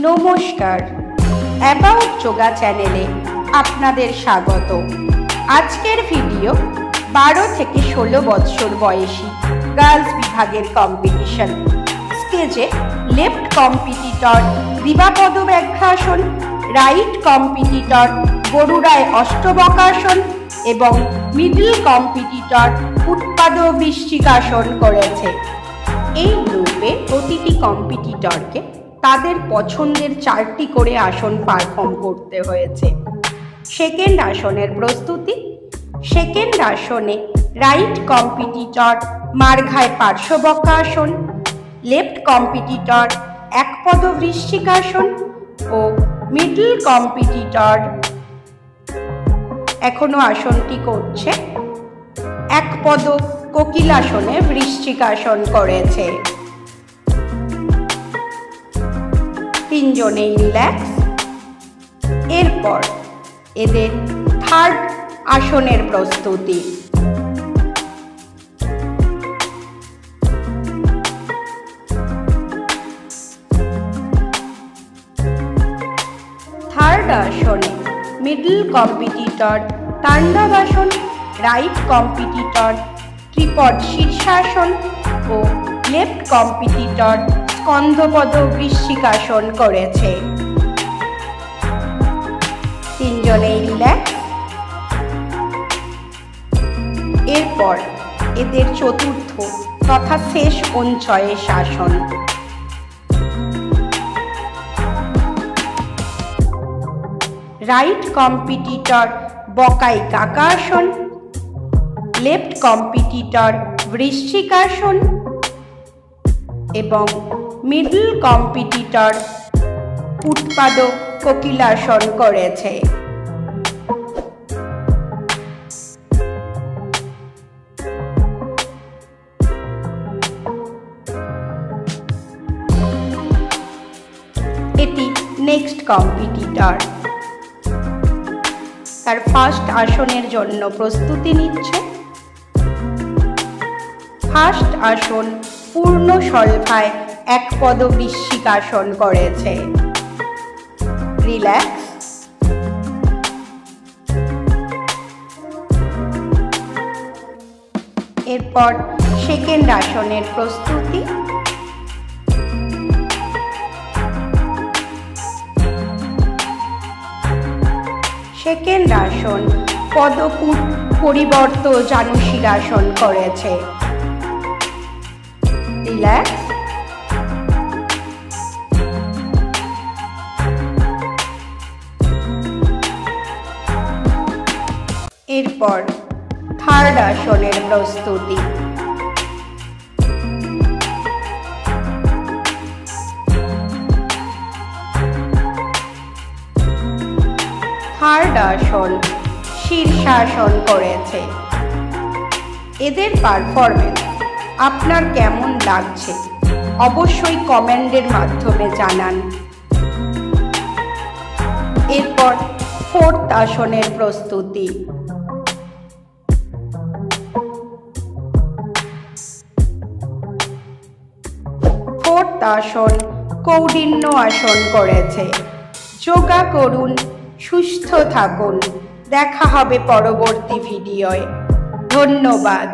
নমস্কার, অ্যাবাউট যোগা চ্যানেলে আপনাদের স্বাগত। আজকের ভিডিও 12 থেকে 16 বছর বয়সী গার্লস বিভাগের কম্পিটিশন। স্টেজে লেফট কম্পিটিটর দিবাপদ ব্যাঘ্রাসন, রাইট কম্পিটিটর গরুড়ায় অষ্টবকাসন এবং মিডল কম্পিটিটর উৎপাদ বৃশ্চিকাসন করেছে। এই গ্রুপে প্রতিটি কম্পিটিটরকে তাদের পছন্দের 4টি করে আসন পারফর্ম করতে হয়েছে। সেকেন্ড আসনের প্রস্তুতি। সেকেন্ড আসনে রাইট কম্পিটিটর মার্ঘায় পার্শ্ববকাসন, লেফট কম্পিটিটর একপদ বৃশ্চিকাসন ও মিডল কম্পিটিটর এখনো আসনটি করছে একপদ কোকিলাসনে বৃশ্চিকাসন করেছে। তিনজনেই রিল্যাক্স। এরপর এদের থার্ড আসনের প্রস্তুতি। থার্ড আসনে মিডল কম্পিটিটর তাণ্ডবাসন, রাইট কম্পিটিটর ত্রিপদ শীর্ষাসন ও লেফট কম্পিটিটর স্কন্ধপদ বৃশ্চিকাসন করেছে। তিনজনেই রিল্যাক্স। এরপর এদের চতুর্থ তথা শেষ অঞ্চয়ের আসন। রাইট কম্পিটিটর বকাই কাকাসন, লেফট কম্পিটিটর বৃশ্চিকাসন এবং মিডল কম্পিটিটর উৎপাদ কোকিলাসন করেছে। এটি নেক্সট কম্পিটিটর। তার ফার্স্ট আসনের জন্য প্রস্তুতি নিচ্ছে। ফার্স্ট আসন পূর্ণ শলভায় একপদ বৃশ্চিকাসন করেছে। রিল্যাক্স। এরপর সেকেন্ড আসনের প্রস্তুতি। সেকেন্ড আসন পদকূট পরিবর্ত জানুশীলাসন করেছে। রিল্যাক্স। এরপর থার্ড আসনের প্রস্তুতি। থার্ড আসন শীর্ষাসন করেছে। এদের পারফরমেন্স আপনার কেমন লাগছে অবশ্যই কমেন্টের মাধ্যমে জানান। এরপর ফোর্থ আসনের প্রস্তুতি। ফোর্থ আসন কৌডিন্য আসন করেছে। যোগা করুন, সুস্থ থাকুন। দেখা হবে পরবর্তী ভিডিওয়। ধন্যবাদ।